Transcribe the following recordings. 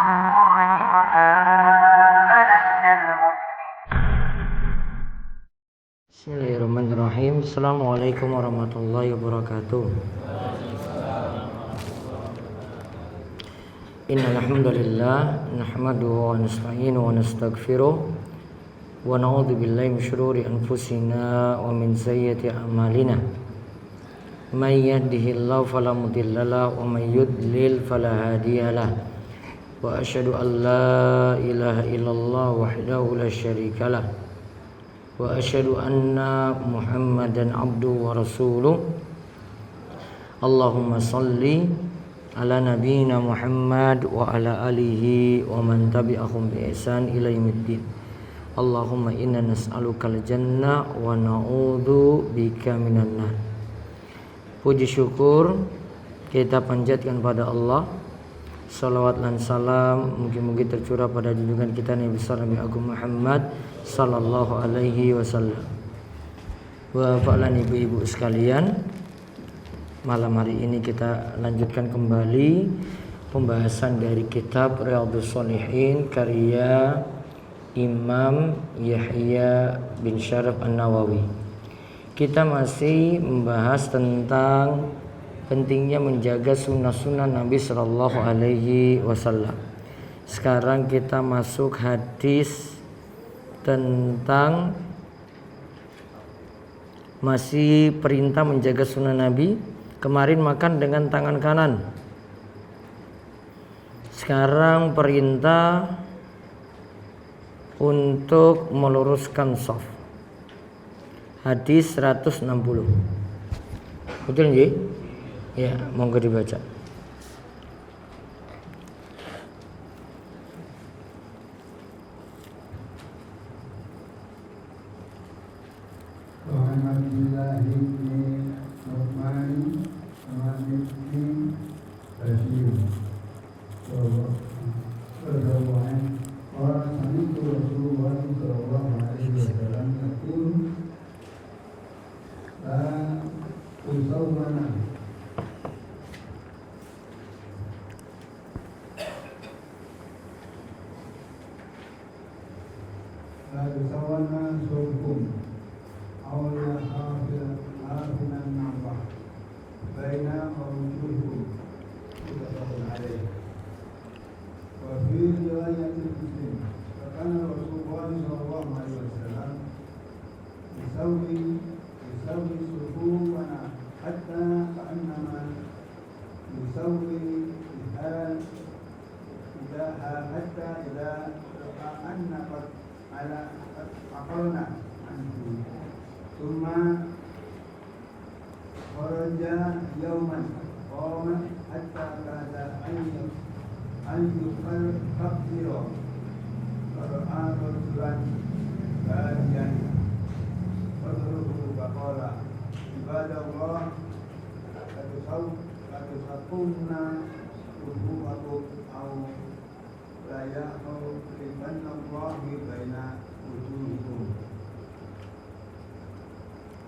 Bismillahirrahmanirrahim. Assalamualaikum warahmatullahi wabarakatuh. Innal hamdalillah nahmaduhu wa nasta'inuhu wa nastaghfiruh wa na'udzu billahi min shururi anfusina wa min sayyiati a'malina. May yahdihillahu fala mudhillalah wa may yudlil fala hadiyalah. Wa asyhadu an la ilaha illallah wahdahu la syarikalah. Wa asyhadu anna Muhammadan abduhu wa rasuluh. Allahumma salli ala nabiyyina Muhammad wa ala alihi wa man tabi'ahum bi ihsan ila yaumiddin. Allahumma inna nas'alukal jannah wa na'udzu bika minan nar. Puji syukur kita panjatkan pada Allah. Salawat dan salam mungkin tercurah pada junjungan kita Nabi besar Nabi Agung Muhammad sallallahu alaihi wasallam. Wa fa'lan ibu-ibu sekalian, malam hari ini kita lanjutkan kembali pembahasan dari kitab Riyadhus Shalihin karya Imam Yahya bin Syaraf An-Nawawi. Kita masih membahas tentang pentingnya menjaga sunnah-sunnah Nabi Sallallahu Alaihi Wasallam. Sekarang kita masuk hadis tentang masih perintah menjaga sunnah Nabi. Kemarin makan dengan tangan kanan. Sekarang perintah untuk meluruskan shaf. Hadis 160. Betul nggih? Ya, monggo dibaca.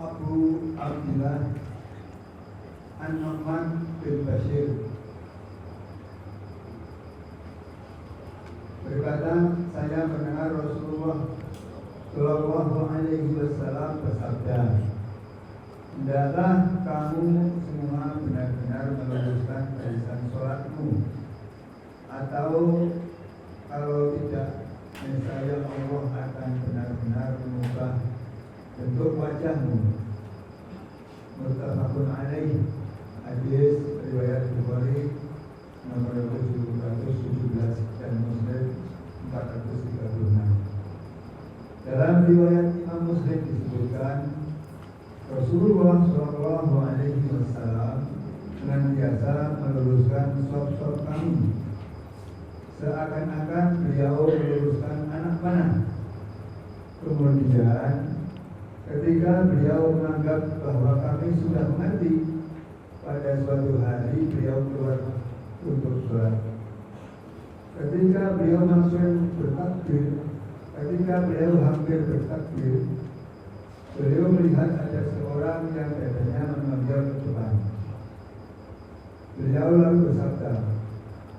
Abu Abdillah An-Nu'man bin Bashir berkata, saya mendengar Rasulullah Shallallahu Alaihi Wasallam bersabda, hendaklah kamu semua benar-benar meluruskan barisan sholatmu, atau kalau tidak, niscaya Allah akan benar-benar mengubah bentuk wajahmu. Muttafaqun alaih. Hadis riwayat Bukhari nomor 717 dan Muslim 436. Dalam riwayat Imam Muslim disebutkan Rasulullah Shallallahu Alaihi Wasallam senantiasa meluruskan shaf-shaf kami, seakan-akan beliau meluruskan anak panah. Kemudian ketika beliau menganggap bahwa kami sudah mengerti, pada suatu hari beliau keluar untuk sholat. Ketika beliau langsung bertakbir, ketika beliau hampir bertakbir, beliau melihat ada seorang yang dadanya menonjol ke depan. Beliau lalu bersabda,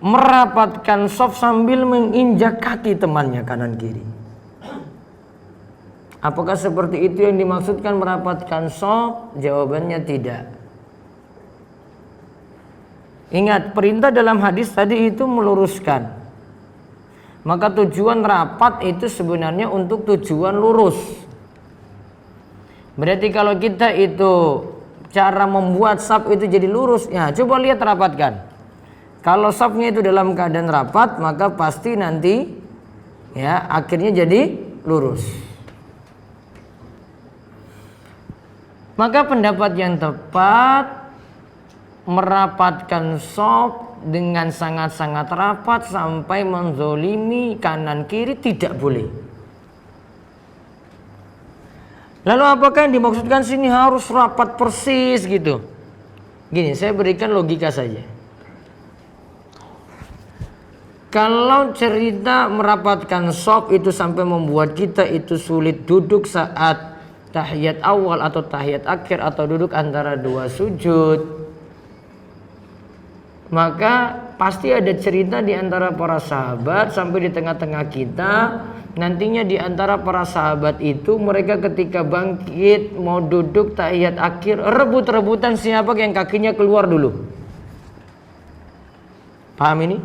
merapatkan shaf sambil menginjak kaki temannya kanan kiri. Apakah seperti itu yang dimaksudkan merapatkan shaf? Jawabannya tidak. Ingat, perintah dalam hadis tadi itu meluruskan. Maka tujuan rapat itu sebenarnya untuk tujuan lurus. Berarti kalau kita itu cara membuat shaf itu jadi lurus, ya coba lihat rapatkan. Kalau shafnya itu dalam keadaan rapat, maka pasti nanti ya akhirnya jadi lurus. Maka pendapat yang tepat, merapatkan shaf dengan sangat-sangat rapat sampai menzolimi kanan kiri tidak boleh. Lalu apakah yang dimaksudkan sini harus rapat persis gitu? Gini, saya berikan logika saja. Kalau cerita merapatkan shaf itu sampai membuat kita itu sulit duduk saat tahiyat awal atau tahiyat akhir atau duduk antara dua sujud, maka pasti ada cerita di antara para sahabat sampai di tengah-tengah kita. Nantinya di antara para sahabat itu mereka ketika bangkit mau duduk tahiyat akhir rebut-rebutan siapa yang kakinya keluar dulu. Paham ini?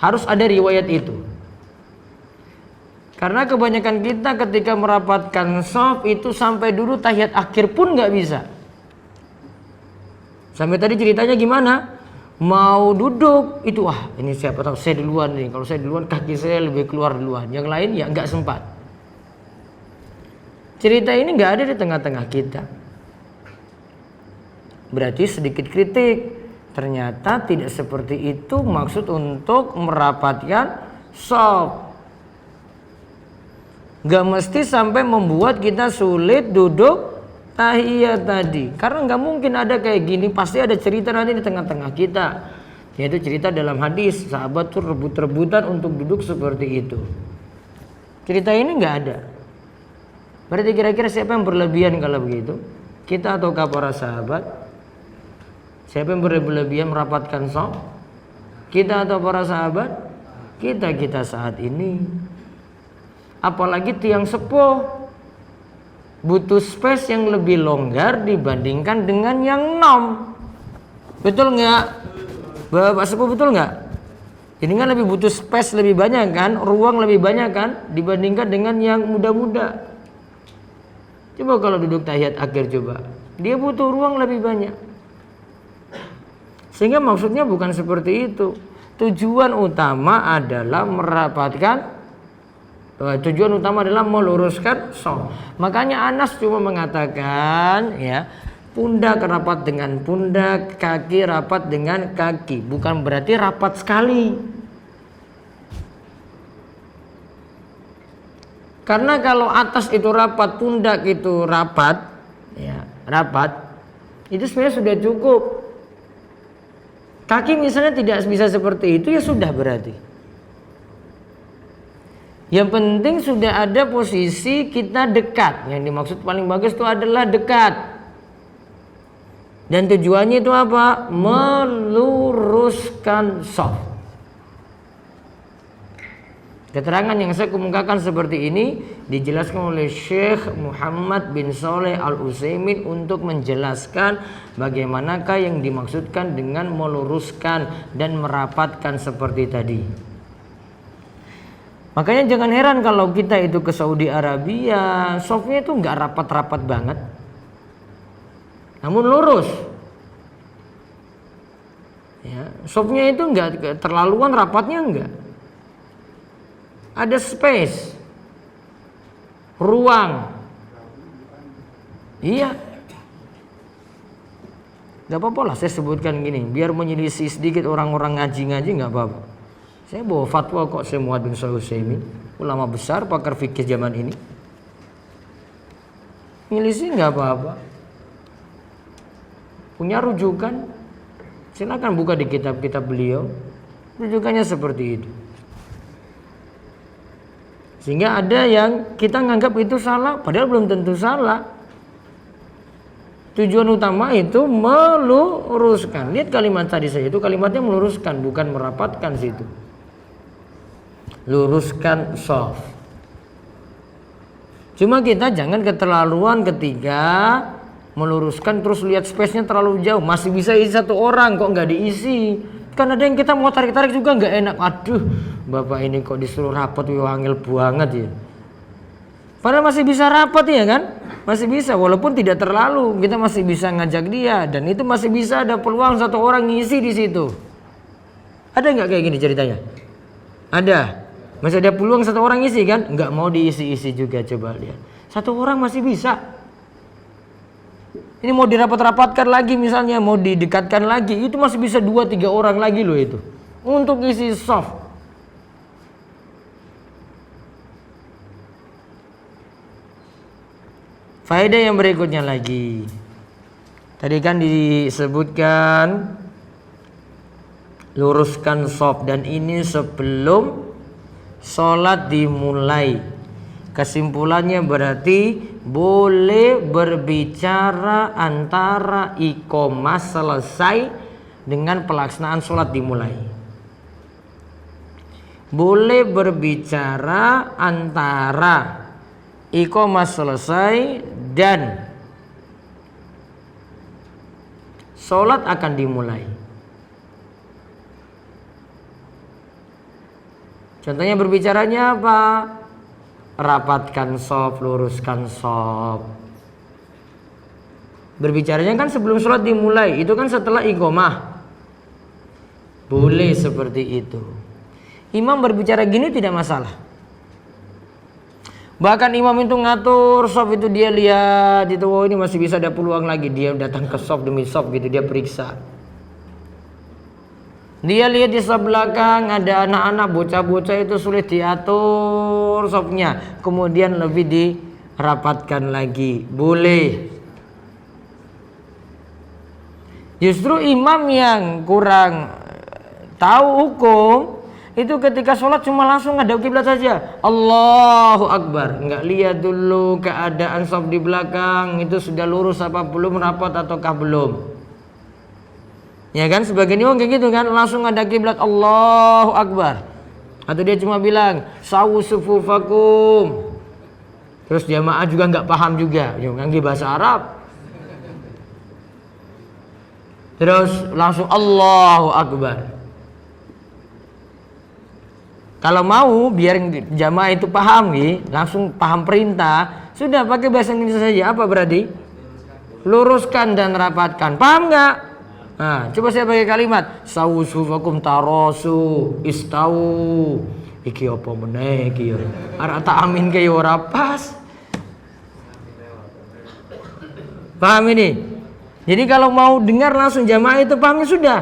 Harus ada riwayat itu. Karena kebanyakan kita ketika merapatkan shaf itu sampai dulu tahiyat akhir pun nggak bisa. Sampai tadi ceritanya gimana? Mau duduk itu ini siapa tahu saya duluan nih. Kalau saya duluan kaki saya lebih keluar duluan. Yang lain ya nggak sempat. Cerita ini nggak ada di tengah-tengah kita. Berarti sedikit kritik. Ternyata tidak seperti itu maksud untuk merapatkan shaf. Nggak mesti sampai membuat kita sulit duduk tahiyat tadi, karena nggak mungkin ada kayak gini. Pasti ada cerita nanti di tengah-tengah kita, yaitu cerita dalam hadis sahabat tuh rebut-rebutan untuk duduk seperti itu. Cerita ini nggak ada. Berarti kira-kira siapa yang berlebihan kalau begitu? Kita ataukah para sahabat? Siapa yang berlebihan merapatkan shaf? Kita atau para sahabat? Kita saat ini. Apalagi tiang sepuh butuh space yang lebih longgar dibandingkan dengan yang nom. Betul nggak? Bapak sepuh, betul nggak? Ini kan lebih butuh space lebih banyak kan, ruang lebih banyak kan dibandingkan dengan yang muda-muda. Coba kalau duduk tahiyat akhir coba, dia butuh ruang lebih banyak. Sehingga maksudnya bukan seperti itu. Tujuan utama adalah merapatkan. Tujuan utama adalah meluruskan shaf. Makanya Anas cuma mengatakan ya, pundak rapat dengan pundak, kaki rapat dengan kaki. Bukan berarti rapat sekali. Karena kalau atas itu rapat, pundak itu rapat, ya, rapat, itu sebenarnya sudah cukup. Kaki misalnya tidak bisa seperti itu, ya sudah berarti. Yang penting sudah ada posisi kita dekat. Yang dimaksud paling bagus itu adalah dekat. Dan tujuannya itu apa? Meluruskan shaf. Keterangan yang saya kemukakan seperti ini dijelaskan oleh Syekh Muhammad bin Shalih Al-Utsaimin untuk menjelaskan bagaimanakah yang dimaksudkan dengan meluruskan dan merapatkan seperti tadi. Makanya jangan heran kalau kita itu ke Saudi Arabia, shafnya itu nggak rapat-rapat banget, namun lurus. Ya, shafnya itu nggak terlaluan rapatnya, nggak. Ada space, ruang. Iya, nggak apa-apa lah saya sebutkan gini, biar menyelisih sedikit orang-orang ngaji-ngaji nggak apa-apa. Saya bawa fatwa kok, saya Muhammad bin Shalih Al-Utsaimin, ulama besar, pakar fikih zaman ini. Menyelisih nggak apa-apa. Punya rujukan, silakan buka di kitab-kitab beliau. Rujukannya seperti itu. Sehingga ada yang kita nganggap itu salah, padahal belum tentu salah. Tujuan utama itu meluruskan. Lihat kalimat tadi saya itu kalimatnya meluruskan, bukan merapatkan situ. Luruskan shaf. Cuma kita jangan keterlaluan ketika meluruskan terus lihat space-nya terlalu jauh. Masih bisa isi satu orang kok nggak diisi. Kan ada yang kita mau tarik-tarik juga nggak enak. Aduh, bapak ini kok disuruh rapat, wangil banget ya. Padahal masih bisa rapat ya kan? Masih bisa, walaupun tidak terlalu, kita masih bisa ngajak dia, dan itu masih bisa ada peluang satu orang ngisi di situ. Ada nggak kayak gini ceritanya? Ada, masih ada peluang satu orang ngisi kan? Nggak mau diisi-isi juga, coba lihat. Satu orang masih bisa. Ini mau dirapat-rapatkan lagi misalnya, mau didekatkan lagi, itu masih bisa 2-3 orang lagi loh itu untuk isi shaf. Faedah yang berikutnya lagi. Tadi kan disebutkan luruskan shaf, dan ini sebelum sholat dimulai. Kesimpulannya berarti boleh berbicara antara iqamah selesai dengan pelaksanaan sholat dimulai. Boleh berbicara antara iqamah selesai dan sholat akan dimulai. Contohnya berbicaranya apa? Rapatkan shaf, luruskan shaf. Berbicaranya kan sebelum sholat dimulai, itu kan setelah iqamah. Boleh seperti itu. Imam berbicara gini tidak masalah. Bahkan imam itu ngatur shaf itu, dia lihat itu, oh ini masih bisa ada peluang lagi, dia datang ke shaf demi shaf gitu, dia periksa. Dia lihat di shaf belakang ada anak-anak, bocah-bocah itu sulit diatur shafnya, kemudian lebih dirapatkan lagi. Boleh. Justru imam yang kurang tahu hukum itu ketika sholat cuma langsung ngadep kiblat saja, Allahu Akbar, nggak lihat dulu keadaan shaf di belakang itu sudah lurus apa belum, rapat ataukah belum. Ya kan, sebagian orang kayak gitu kan, langsung ngadep kiblat Allahu Akbar, atau dia cuma bilang sawu sufufakum, terus jamaah juga nggak paham juga, ngangge bahasa Arab, terus langsung Allahu Akbar. Kalau mau biar jamaah itu paham langsung paham perintah, sudah pakai bahasa Indonesia saja. Apa berarti? Luruskan dan rapatkan. Paham nggak? Nah, coba saya pakai kalimat sawu sufakum tarosu istau. Iki apa meneh iki ya? Arek tak amin ke ora pas. Paham ini? Jadi kalau mau dengar langsung jamaah itu pahamnya sudah.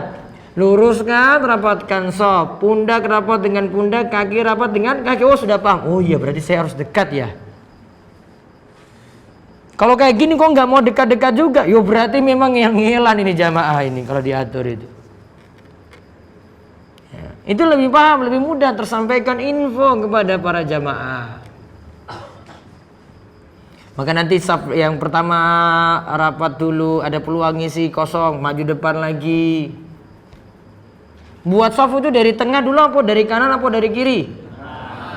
Luruskan, rapatkan shaf, pundak rapat dengan pundak, kaki rapat dengan kaki. Oh sudah paham. Oh iya berarti saya harus dekat ya. Kalau kayak gini kok nggak mau dekat-dekat juga, yo berarti memang yang ngelan ini jamaah ini kalau diatur itu. Ya, itu lebih paham, lebih mudah tersampaikan info kepada para jamaah. Maka nanti shaf yang pertama rapat dulu, ada peluang ngisi kosong, maju depan lagi. Buat shaf itu dari tengah dulu apa dari kanan apa dari kiri?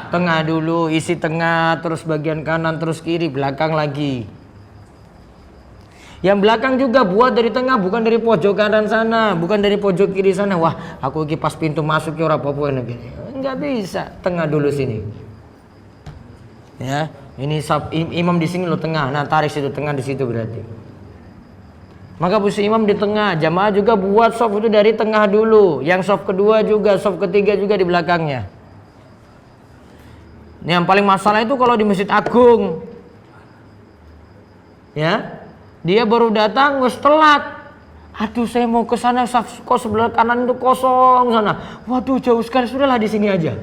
Tengah dulu, isi tengah, terus bagian kanan, terus kiri, belakang lagi. Yang belakang juga buat dari tengah, bukan dari pojok kanan sana, bukan dari pojok kiri sana. Wah, aku iki pas pintu masuk ya ora apa-apa gini. Enggak bisa, tengah dulu sini. Ya, ini shaf imam di sini lo tengah. Nah, tarik situ tengah di situ berarti. Maka posisi imam di tengah, jamaah juga buat shaf itu dari tengah dulu. Yang shaf kedua juga, shaf ketiga juga di belakangnya. Yang paling masalah itu kalau di Masjid Agung. Ya. Dia baru datang wes telat. Aduh, saya mau ke sana, shaf kok sebelah kanan itu kosong sana. Waduh, jauh sekali, sudahlah di sini aja.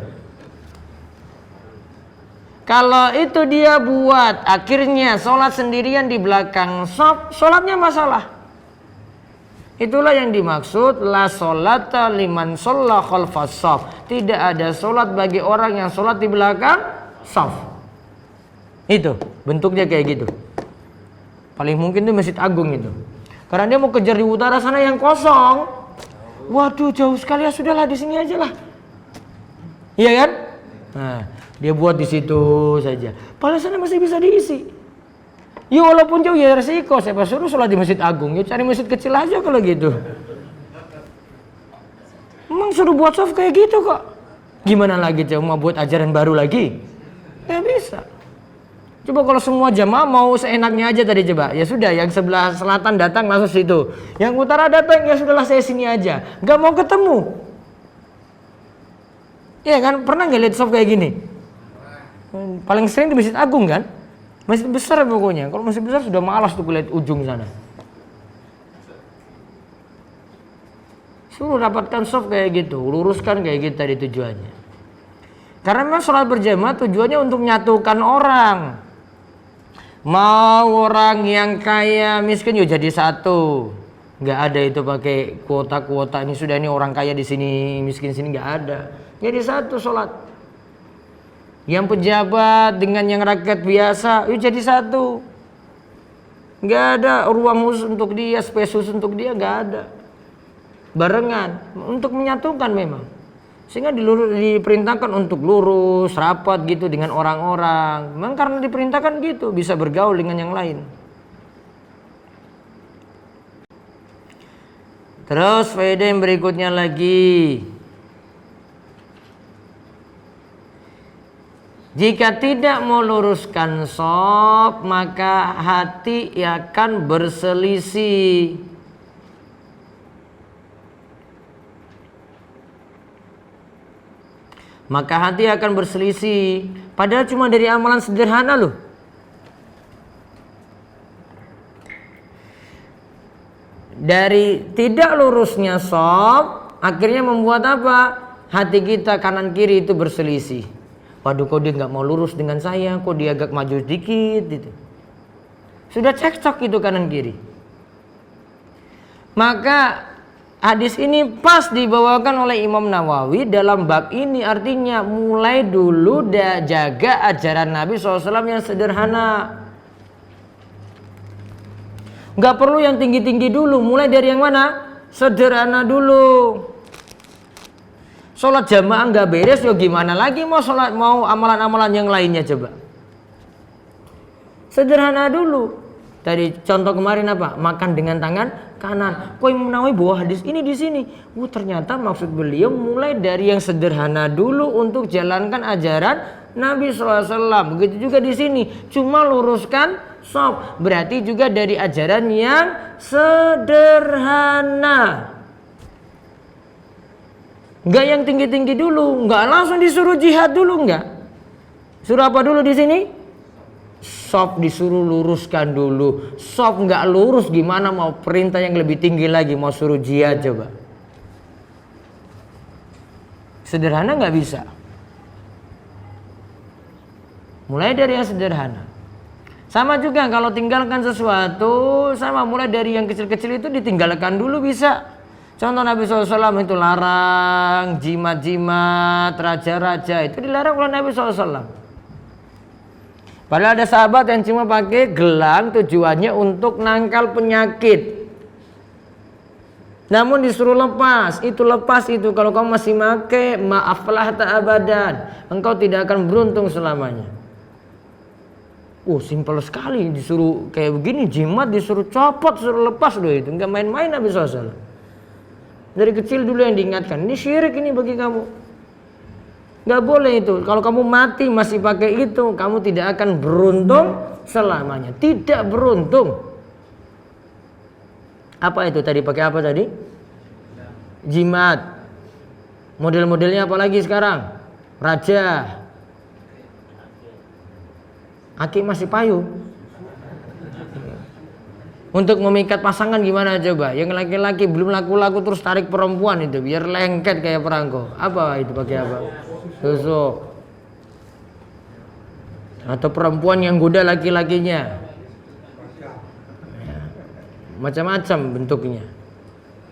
Kalau itu dia buat, akhirnya sholat sendirian di belakang shaf, sholatnya masalah. Itulah yang dimaksud la sholata liman sholla khalfas shaf. Tidak ada sholat bagi orang yang sholat di belakang shaf. Itu bentuknya kayak gitu. Paling mungkin tuh Masjid Agung itu. Karena dia mau kejar di utara sana yang kosong. Waduh, jauh sekali, ya sudahlah di sini aja lah. Iya kan? Nah, dia buat di situ saja. Padahal sana masih bisa diisi. Ya walaupun jauh ya resiko. Siapa suruh sholat di Masjid Agung? Ya cari masjid kecil aja kalau gitu. Emang suruh buat soft kayak gitu kok. Gimana lagi coba mau buat ajaran baru lagi? Nggak bisa. Coba kalau semua jamaah mau seenaknya aja tadi coba. Ya sudah, yang sebelah selatan datang langsung situ. Yang utara datang, ya sudahlah saya sini aja. Nggak mau ketemu. Iya kan? Pernah nggak lihat soft kayak gini? Paling sering di Masjid Agung kan? Masjid besar pokoknya. Kalau masjid besar sudah malas tuh lihat ujung sana. Suruh dapatkan soft kayak gitu, luruskan kayak gitu tadi tujuannya. Karena memang sholat berjamaah tujuannya untuk menyatukan orang. Mau orang yang kaya miskin yuk jadi satu. Nggak ada itu pakai kuota-kuota ini sudah ini orang kaya di sini miskin sini, nggak ada. Jadi satu sholat. Yang pejabat dengan yang rakyat biasa yuk jadi satu. Nggak ada ruang khusus untuk dia, space khusus untuk dia, nggak ada. Barengan untuk menyatukan memang. Sehingga diperintahkan untuk lurus, rapat gitu dengan orang-orang. Memang karena diperintahkan gitu, bisa bergaul dengan yang lain. Terus faedah yang berikutnya lagi. Jika tidak mau luruskan shaf, maka hati akan berselisih. Maka hati akan berselisih. Padahal cuma dari amalan sederhana loh. Dari tidak lurusnya shaf, akhirnya membuat apa? Hati kita kanan kiri itu berselisih. Waduh, kok dia nggak mau lurus dengan saya, kok dia agak maju sedikit gitu. Sudah cekcok itu kanan kiri. Maka hadis ini pas dibawakan oleh Imam Nawawi dalam bab ini, artinya mulai dulu jaga ajaran Nabi SAW yang sederhana. Gak perlu yang tinggi-tinggi dulu, mulai dari yang mana? Sederhana dulu. Sholat jamaah gak beres, ya gimana lagi mau amalan-amalan yang lainnya coba. Sederhana dulu. Tadi contoh kemarin apa? Makan dengan tangan kanan. Kok Imam Nawawi bawa hadis ini di sini? Ternyata maksud beliau mulai dari yang sederhana dulu untuk jalankan ajaran Nabi SAW. Begitu juga di sini. Cuma luruskan shaf. Berarti juga dari ajaran yang sederhana. Enggak yang tinggi-tinggi dulu. Enggak langsung disuruh jihad dulu, enggak. Suruh apa dulu di sini? Shaf disuruh luruskan dulu. Shaf nggak lurus gimana mau perintah yang lebih tinggi lagi, mau suruh jihad coba. Sederhana nggak bisa. Mulai dari yang sederhana. Sama juga kalau tinggalkan sesuatu, sama mulai dari yang kecil-kecil itu ditinggalkan dulu bisa. Contoh Nabi SAW itu larang jimat-jimat, raja-raja itu dilarang oleh Nabi SAW. Padahal ada sahabat yang cuma pakai gelang tujuannya untuk nangkal penyakit. Namun disuruh lepas itu kalau kamu masih pakai maaflah tak abadan, engkau tidak akan beruntung selamanya. Simpel sekali disuruh kayak begini jimat disuruh copot, suruh lepas loh itu, enggak main-main Nabi SAW. Dari kecil dulu yang diingatkan, ini syirik ini bagi kamu. Gak boleh itu. Kalau kamu mati masih pakai itu, kamu tidak akan beruntung selamanya. Tidak beruntung. Apa itu tadi? Pakai apa tadi? Jimat. Model-modelnya apa lagi sekarang? Raja. Aki masih payu. Untuk memikat pasangan gimana coba? Yang laki-laki belum laku-laku terus tarik perempuan itu biar lengket kayak perangko. Apa itu pakai apa? Tusuk. Atau perempuan yang goda laki-lakinya. Macam-macam bentuknya.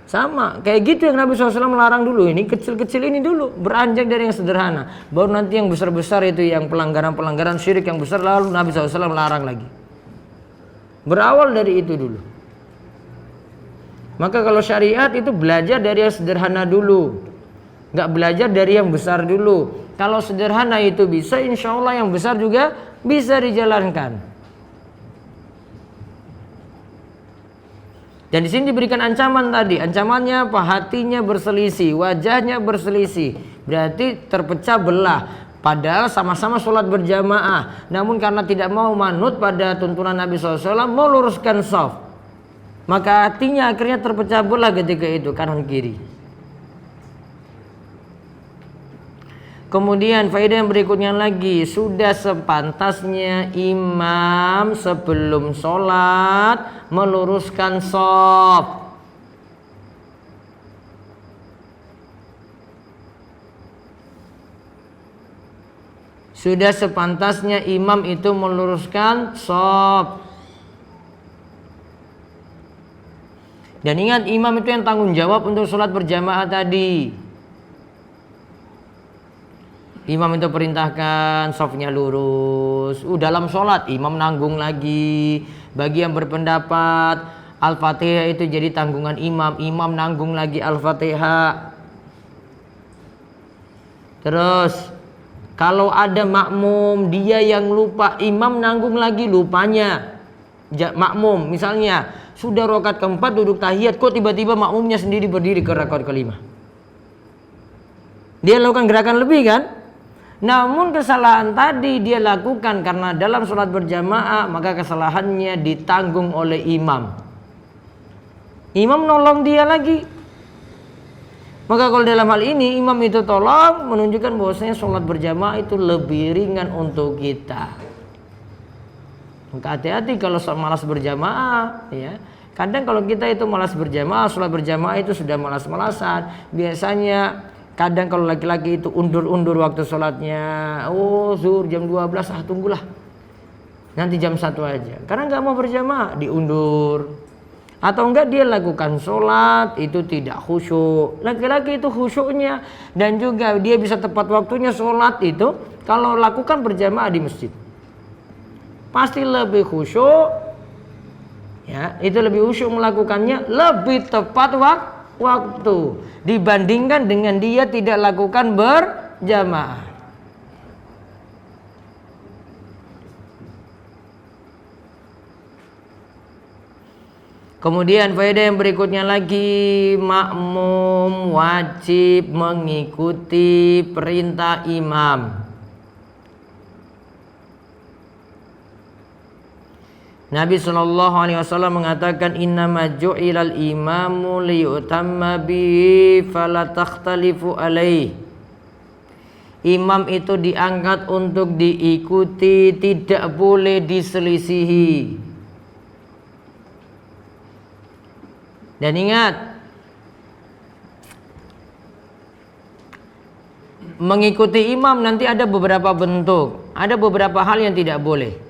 Sama kayak gitu yang Nabi SAW melarang dulu. Ini kecil-kecil ini dulu, beranjak dari yang sederhana. Baru nanti yang besar-besar itu yang pelanggaran-pelanggaran syirik yang besar, lalu Nabi SAW melarang lagi. Berawal dari itu dulu. Maka kalau syariat itu belajar dari yang sederhana dulu, nggak belajar dari yang besar dulu. Kalau sederhana itu bisa, insya Allah yang besar juga bisa dijalankan. Dan di sini diberikan ancaman tadi. Ancamannya apa? Hatinya berselisih, wajahnya berselisih. Berarti terpecah belah. Padahal sama-sama sholat berjamaah. Namun karena tidak mau manut pada tuntunan Nabi SAW, mau luruskan shaf, maka hatinya akhirnya terpecah belah ketika itu, kanan kiri. Kemudian faedah yang berikutnya lagi, sudah sepantasnya imam sebelum sholat meluruskan shaf. Sudah sepantasnya imam itu meluruskan shaf. Dan ingat, imam itu yang tanggung jawab untuk sholat berjamaah tadi. Imam itu perintahkan shafnya lurus. Dalam sholat imam nanggung lagi. Bagi yang berpendapat Al-Fatihah itu jadi tanggungan imam, imam nanggung lagi Al-Fatihah. Terus kalau ada makmum dia yang lupa, imam nanggung lagi lupanya makmum. Misalnya sudah rakaat keempat duduk tahiyat, kok tiba-tiba makmumnya sendiri berdiri ke rakaat kelima. Dia lakukan gerakan lebih kan? Namun kesalahan tadi dia lakukan karena dalam sholat berjamaah, maka kesalahannya ditanggung oleh imam. Imam nolong dia lagi. Maka kalau dalam hal ini imam itu tolong menunjukkan bahwasanya sholat berjamaah itu lebih ringan untuk kita. Maka hati-hati kalau malas berjamaah, ya. Kadang kalau kita itu malas berjamaah, sholat berjamaah itu sudah malas-malasan. Biasanya kadang kalau laki-laki itu undur-undur waktu sholatnya. Zuhur jam 12, tunggulah. Nanti jam 1 aja. Karena nggak mau berjamaah, diundur. Atau enggak dia lakukan sholat itu tidak khusyuk. Laki-laki itu khusyuknya dan juga dia bisa tepat waktunya sholat itu kalau lakukan berjamaah di masjid. Pasti lebih khusyuk, ya, itu lebih khusyuk melakukannya, lebih tepat waktu dibandingkan dengan dia tidak lakukan berjamaah. Kemudian faedah yang berikutnya lagi, makmum wajib mengikuti perintah imam. Nabi SAW mengatakan innama ju'ilal imamu liyutamma bihi fala takhtalifu alaih. Imam itu diangkat untuk diikuti, tidak boleh diselisihi. Dan ingat, mengikuti imam nanti ada beberapa bentuk, ada beberapa hal yang tidak boleh.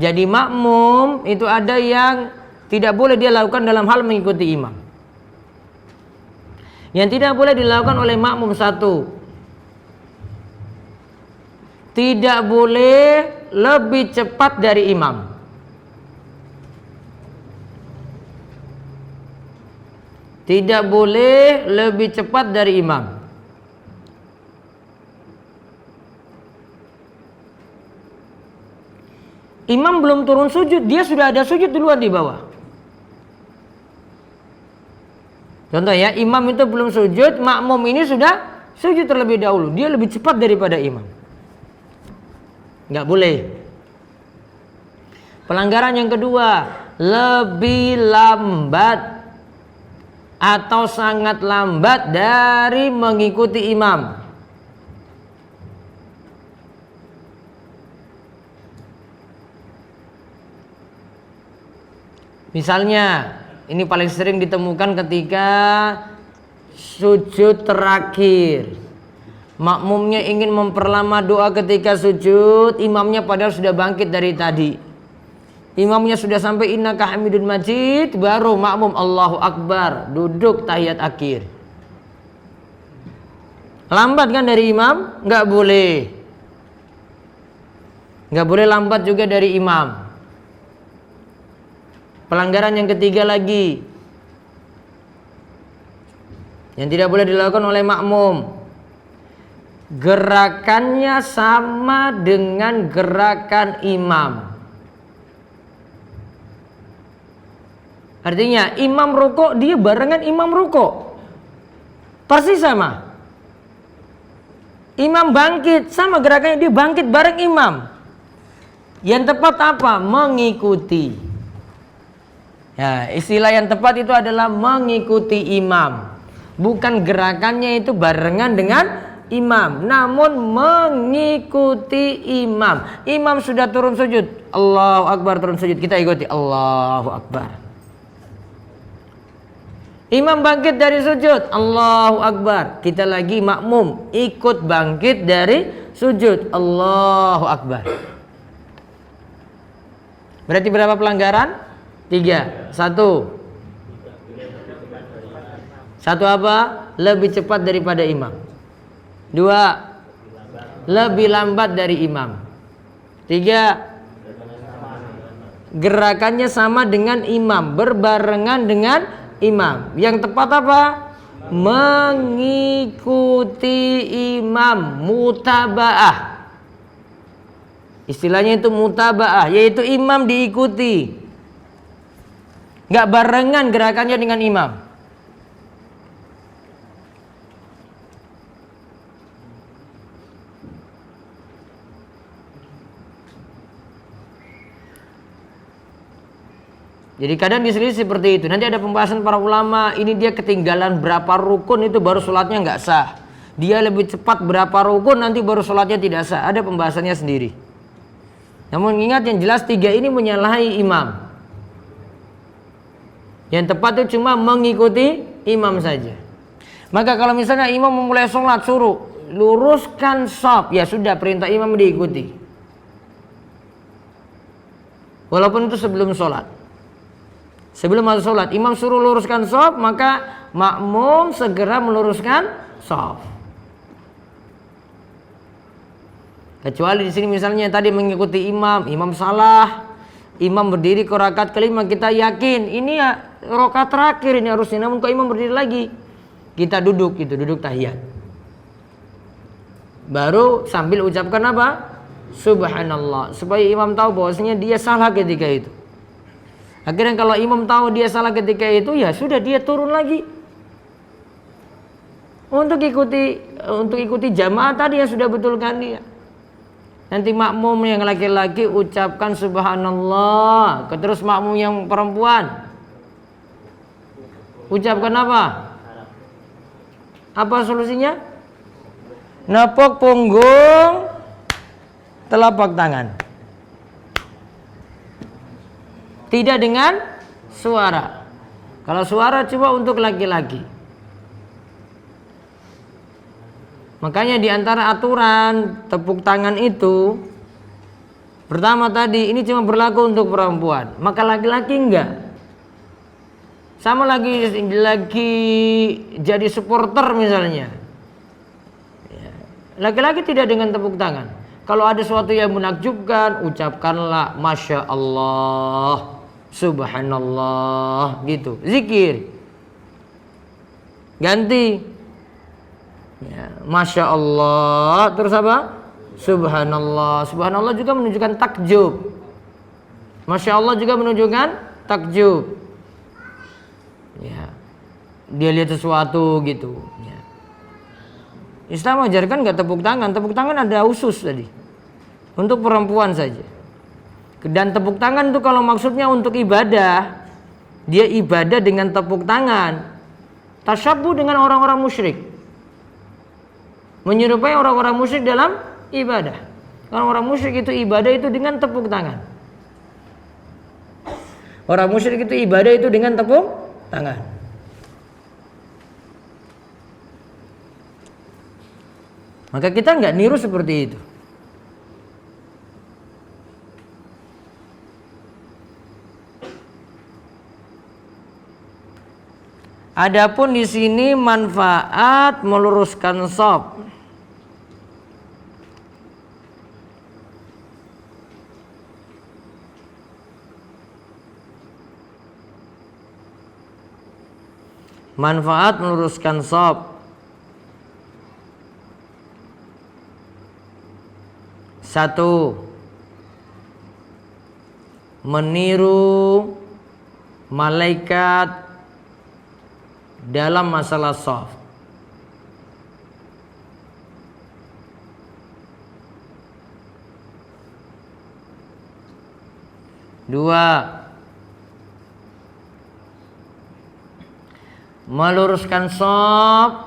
Jadi makmum itu ada yang tidak boleh dia lakukan dalam hal mengikuti imam. Yang tidak boleh dilakukan oleh makmum satu, tidak boleh lebih cepat dari imam. Tidak boleh lebih cepat dari imam. Imam belum turun sujud, dia sudah ada sujud duluan di bawah. Contoh ya, imam itu belum sujud, makmum ini sudah sujud terlebih dahulu. Dia lebih cepat daripada imam. Nggak boleh. Pelanggaran yang kedua, lebih lambat atau sangat lambat dari mengikuti imam. Misalnya, ini paling sering ditemukan ketika sujud terakhir. Makmumnya ingin memperlama doa ketika sujud, imamnya padahal sudah bangkit dari tadi. Imamnya sudah sampai innaka hamidun majid, baru makmum Allahu Akbar, duduk tahiyat akhir. Lambat kan dari imam? Nggak boleh. Nggak boleh lambat juga dari imam. Pelanggaran yang ketiga lagi yang tidak boleh dilakukan oleh makmum, gerakannya sama dengan gerakan imam. Artinya imam rukuk, dia barengan imam rukuk, persis sama. Imam bangkit, sama gerakannya, dia bangkit bareng imam. Yang tepat apa? Mengikuti. Ya, istilah yang tepat itu adalah mengikuti imam. Bukan gerakannya itu barengan dengan imam, namun mengikuti imam. Imam sudah turun sujud, Allahu Akbar, turun sujud, kita ikuti, Allahu Akbar. Imam bangkit dari sujud, Allahu Akbar, kita lagi makmum ikut bangkit dari sujud, Allahu Akbar. Berarti berapa pelanggaran? 3. Satu apa? Lebih cepat daripada imam. 2. Lebih lambat dari imam. 3. Gerakannya sama dengan imam, berbarengan dengan imam. Yang tepat apa? Mengikuti imam, mutabaah. Istilahnya itu mutabaah, yaitu imam diikuti. Gak barengan gerakannya dengan imam. Jadi kadang diselisih seperti itu. Nanti ada pembahasan para ulama, ini dia ketinggalan berapa rukun itu baru sholatnya nggak sah. Dia lebih cepat berapa rukun nanti baru sholatnya tidak sah. Ada pembahasannya sendiri. Namun ingat yang jelas 3 ini menyalahi imam. Yang tepat itu cuma mengikuti imam saja. Maka kalau misalnya imam memulai sholat suruh luruskan shaf, ya sudah, perintah imam diikuti. Walaupun itu sebelum sholat. Sebelum masuk sholat, imam suruh luruskan shaf, maka makmum segera meluruskan shaf. Kecuali di sini misalnya tadi mengikuti imam, imam salah, imam berdiri ke rakaat kelima, kita yakin ini ya rakaat terakhir ini harusnya, namun kok imam berdiri lagi, kita duduk, itu duduk tahiyat. Baru sambil ucapkan apa? Subhanallah, supaya imam tahu bahwasanya dia salah ketika itu. Akhirnya kalau imam tahu dia salah ketika itu, ya sudah, dia turun lagi untuk ikuti jamaah tadi yang sudah betulkan dia. Nanti makmum yang laki-laki ucapkan subhanallah, terus makmum yang perempuan ucapkan apa? Apa solusinya? Nepok punggung, telapak tangan. Tidak dengan suara. Kalau suara coba untuk laki-laki. Makanya di antara aturan tepuk tangan itu, pertama tadi ini cuma berlaku untuk perempuan, maka laki-laki enggak. Sama lagi jadi supporter misalnya. Laki-laki tidak dengan tepuk tangan. Kalau ada sesuatu yang menakjubkan, ucapkanlah Masya Allah, Subhanallah, gitu. Zikir. Ganti. Ya, Masya Allah, terus apa? Subhanallah. Subhanallah juga menunjukkan takjub. Masya Allah juga menunjukkan takjub. Ya, dia lihat sesuatu gitu. Ya. Islam ajarkan nggak tepuk tangan. Tepuk tangan ada khusus tadi, untuk perempuan saja. Dan tepuk tangan itu kalau maksudnya untuk ibadah, dia ibadah dengan tepuk tangan. Tasyabbuh dengan orang-orang musyrik. Menyerupai orang-orang musyrik dalam ibadah. Orang-orang musyrik itu ibadah itu dengan tepuk tangan. Orang musyrik itu ibadah itu dengan tepuk tangan. Maka kita nggak niru seperti itu. Adapun di sini manfaat meluruskan shaf. Manfaat meluruskan shaf. 1. Meniru malaikat dalam masalah shaf. 2. Meluruskan shaf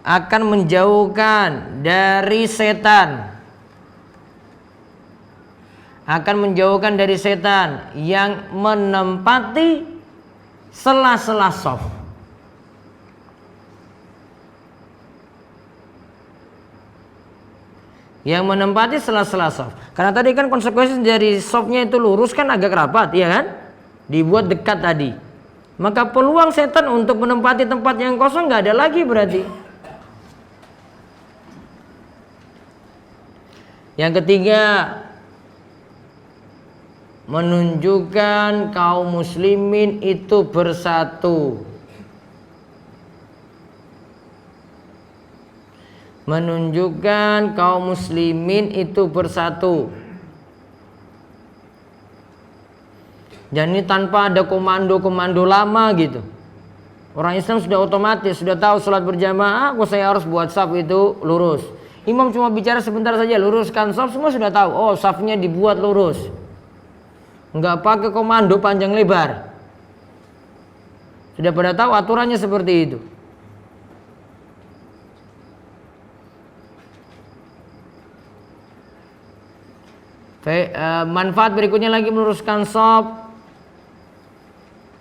akan menjauhkan dari setan. Akan menjauhkan dari setan yang menempati sela-sela shaf. Yang menempati sela-sela shaf. Karena tadi kan konsekuensi dari shafnya itu lurus kan agak rapat, ya kan? Dibuat dekat tadi. Maka peluang setan untuk menempati tempat yang kosong nggak ada lagi berarti. Yang ketiga, menunjukkan kaum muslimin itu bersatu. Menunjukkan kaum muslimin itu bersatu. Dan ini tanpa ada komando-komando lama gitu. Orang Islam sudah otomatis, sudah tahu sholat berjamaah, kok saya harus buat shaf itu lurus. Imam cuma bicara sebentar saja, luruskan shaf, semua sudah tahu. Oh, shafnya dibuat lurus. Enggak pakai komando panjang lebar. Sudah pada tahu aturannya seperti itu. Manfaat berikutnya lagi meluruskan shaf.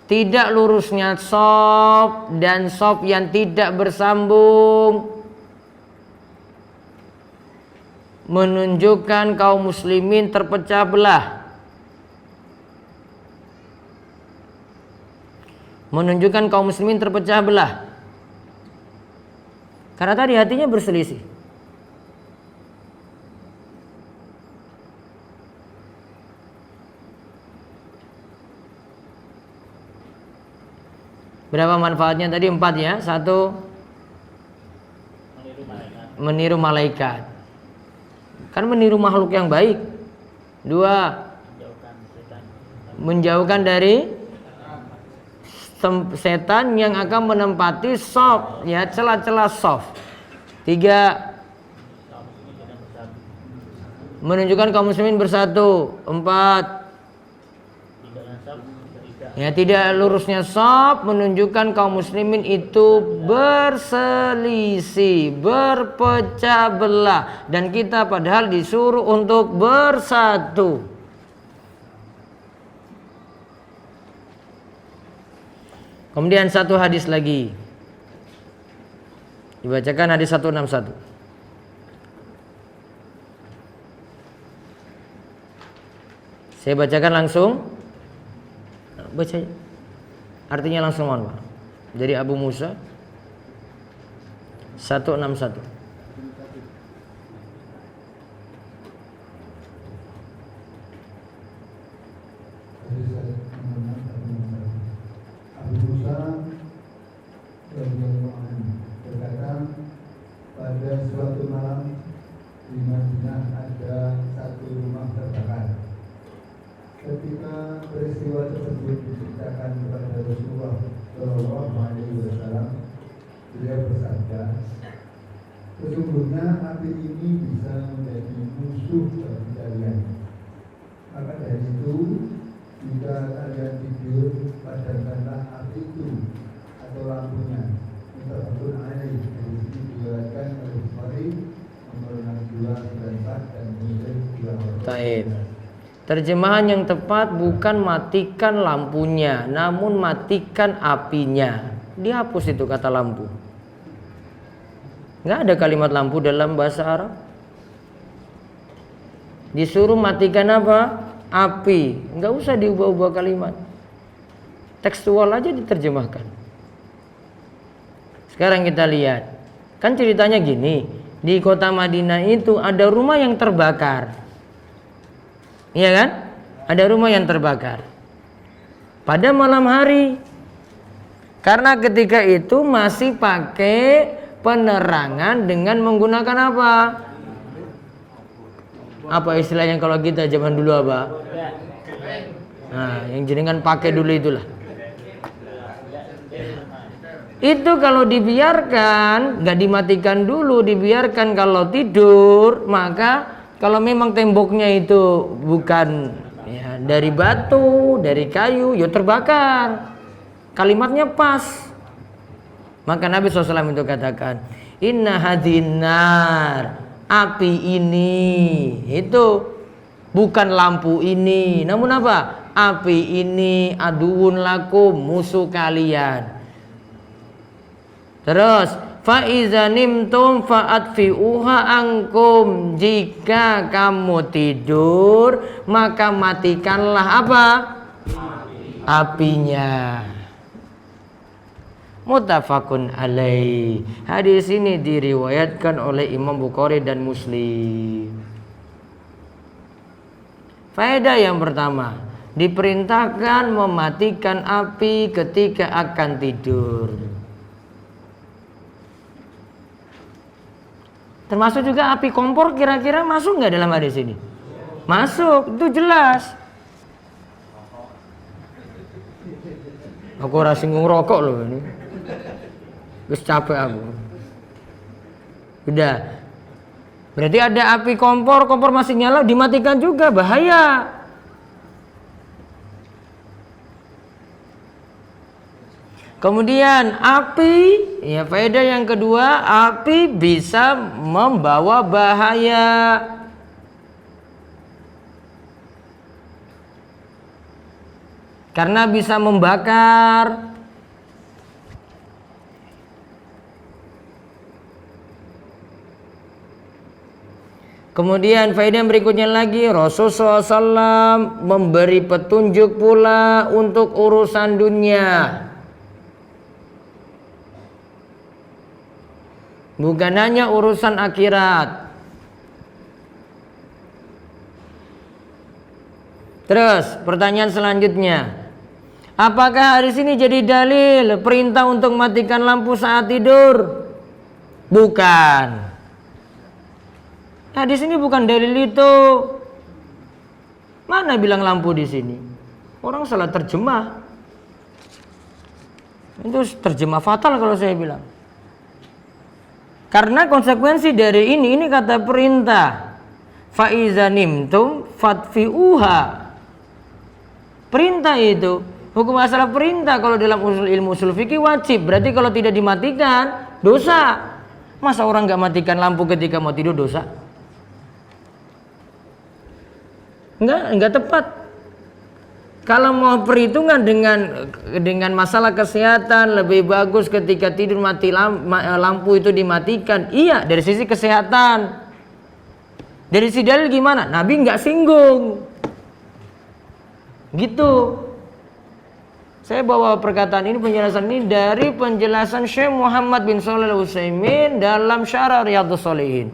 Tidak lurusnya shaf dan shaf yang tidak bersambung menunjukkan kaum muslimin terpecah belah. Menunjukkan kaum muslimin terpecah belah. Karena tadi hatinya berselisih. Berapa manfaatnya tadi? 4 ya. 1. Meniru malaikat. Kan meniru makhluk yang baik. 2. Menjauhkan dari setan yang akan menempati shaf, ya, celah-celah shaf. 3. Menunjukkan kaum muslimin bersatu. 4. Ya, tidak lurusnya shaf menunjukkan kaum muslimin itu berselisih, berpecah belah, dan kita padahal disuruh untuk bersatu. Kemudian satu hadis lagi. Dibacakan hadis 161. Saya bacakan langsung. Baca artinya langsung, mohon maaf. Dari Abu Musa 161. Abu Musa berkata, pada suatu malam di Madinah ada satu rumah terbakar. Ketika peristiwa tersebut diceritakan kepada Rasulullah SAW, beliau bersabda, sesungguhnya api ini bisa menjadi musuh bagi kalian. Maka dari itu, jika kalian tidur, padamkanlah api itu atau lampunya. Muttafaqun alaih. Hadis ini diriwayatkan oleh Bukhari nomor 6294 dan Muslim 2. Baik. Terjemahan yang tepat bukan matikan lampunya, namun matikan apinya. Dihapus itu kata lampu. Nggak ada kalimat lampu dalam bahasa Arab. Disuruh matikan apa? Api. Nggak usah diubah-ubah kalimat. Tekstual aja diterjemahkan. Sekarang kita lihat. Kan ceritanya gini. Di kota Madinah itu ada rumah yang terbakar. Iya kan? Ada rumah yang terbakar. Pada malam hari Karena ketika itu masih pakai penerangan dengan menggunakan apa? Apa istilahnya kalau kita zaman dulu apa? Nah, yang jenengan pakai dulu itulah. Itu kalau dibiarkan, nggak dimatikan dulu, dibiarkan kalau tidur, maka kalau memang temboknya itu bukan ya, dari batu, dari kayu, ya terbakar. Kalimatnya pas. Maka Nabi SAW itu katakan, inna hadinar, api ini, itu bukan lampu ini, namun apa? Api ini aduun lakum, musuh kalian. Terus fa iza nimtum fa'atfi'uha ankum, jika kamu tidur maka matikanlah apa? Apinya. Muttafaqun alaih. Hadis ini diriwayatkan oleh Imam Bukhari dan Muslim. Faedah yang pertama, diperintahkan mematikan api ketika akan tidur. Termasuk juga api kompor, kira-kira masuk nggak dalam hadis ini? Masuk, itu jelas. Aku rasa ngerokok loh ini. Terus capek aku. Udah. Berarti ada api kompor masih nyala, dimatikan juga, bahaya. Kemudian api, ya faedah yang kedua, api bisa membawa bahaya. Karena bisa membakar. Kemudian faedah berikutnya lagi, Rasulullah SAW memberi petunjuk pula untuk urusan dunia. Bukan hanya urusan akhirat. Terus pertanyaan selanjutnya, apakah hadis ini jadi dalil perintah untuk matikan lampu saat tidur? Bukan. Hadis ini bukan dalil itu. Mana bilang lampu di sini? Orang salah terjemah. Itu terjemah fatal kalau saya bilang. Karena konsekuensi dari ini kata perintah. Fa iza nimtum fatfi'uha. Perintah itu, hukum asal perintah kalau dalam ilmu usul fikih wajib. Berarti kalau tidak dimatikan, dosa. Masa orang nggak matikan lampu ketika mau tidur dosa? Enggak tepat. Kalau mau perhitungan dengan masalah kesehatan, lebih bagus ketika tidur lampu itu dimatikan. Iya, dari sisi kesehatan. Dari sisi dalil gimana? Nabi nggak singgung. Gitu. Saya bawa perkataan ini, penjelasan ini dari penjelasan Syekh Muhammad bin Shalih Al-Utsaimin dalam Syarah Riyadhus Shalihin.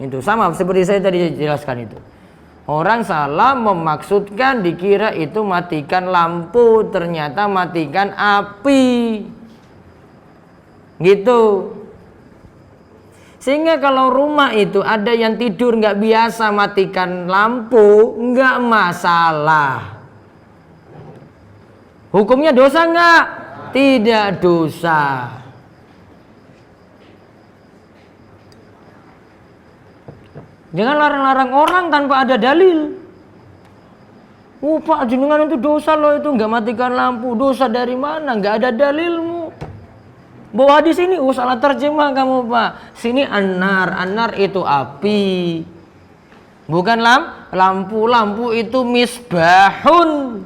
Itu sama seperti saya tadi jelaskan itu. Orang salah memaksudkan, dikira itu matikan lampu, ternyata matikan api. Gitu. Sehingga kalau rumah itu ada yang tidur nggak biasa matikan lampu, nggak masalah. Hukumnya dosa nggak? Tidak dosa. Jangan larang-larang orang tanpa ada dalil. Pak, jenengan itu dosa loh, itu nggak matikan lampu. Dosa dari mana? Nggak ada dalilmu. Bawa di sini, salah terjemah kamu Pak. Sini anar itu api. Bukan lampu. Lampu itu misbahun.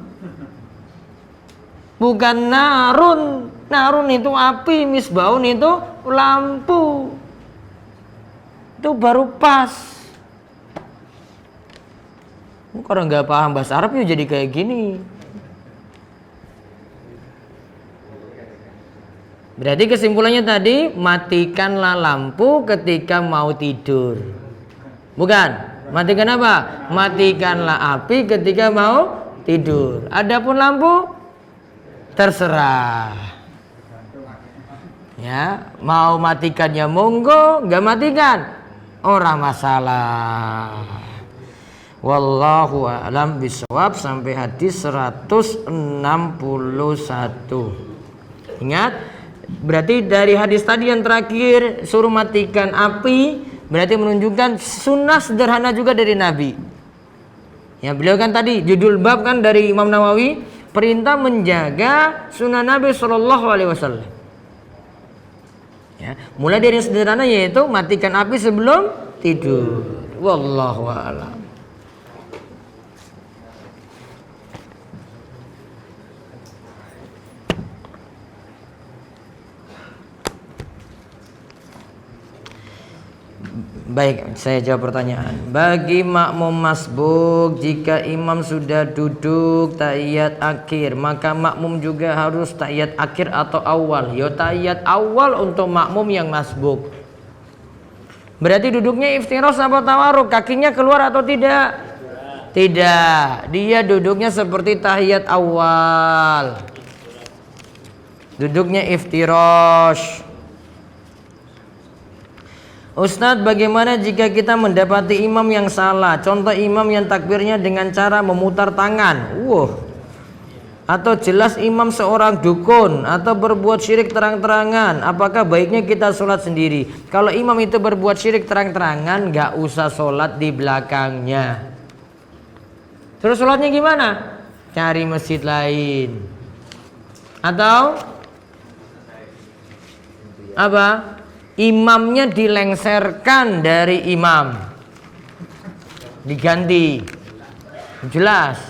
Bukan narun. Narun itu api, misbahun itu lampu. Itu baru pas. Kalau nggak paham bahasa Arab ya jadi kayak gini. Berarti kesimpulannya tadi, matikanlah lampu ketika mau tidur. Bukan, matikan apa? Matikanlah api ketika mau tidur. Adapun lampu, terserah. Ya, mau matikan ya monggo, nggak matikan ora masalah. Wallahu a'lam bishawab sampai hadis 161. Ingat, berarti dari hadis tadi yang terakhir suruh matikan api berarti menunjukkan sunnah sederhana juga dari Nabi. Ya, beliau kan tadi judul bab kan dari Imam Nawawi, perintah menjaga sunnah Nabi Shallallahu Alaihi Wasallam. Ya, mulai dari yang sederhana yaitu matikan api sebelum tidur. Wallahu a'lam. Baik, saya jawab pertanyaan. Bagi makmum masbuk, jika imam sudah duduk tahiyat akhir, maka makmum juga harus tahiyat akhir atau awal? Ya, tahiyat awal untuk makmum yang masbuk. Berarti duduknya iftirash atau tawarruk? Kakinya keluar atau tidak? Tidak. Dia duduknya seperti tahiyat awal. Duduknya iftirash. Ustadz, bagaimana jika kita mendapati imam yang salah? Contoh imam yang takbirnya dengan cara memutar tangan. Atau jelas imam seorang dukun atau berbuat syirik terang-terangan. Apakah baiknya kita sholat sendiri? Kalau imam itu berbuat syirik terang-terangan, gak usah sholat di belakangnya. Terus sholatnya gimana? Cari masjid lain. Atau apa? Imamnya dilengserkan dari imam, diganti. Jelas.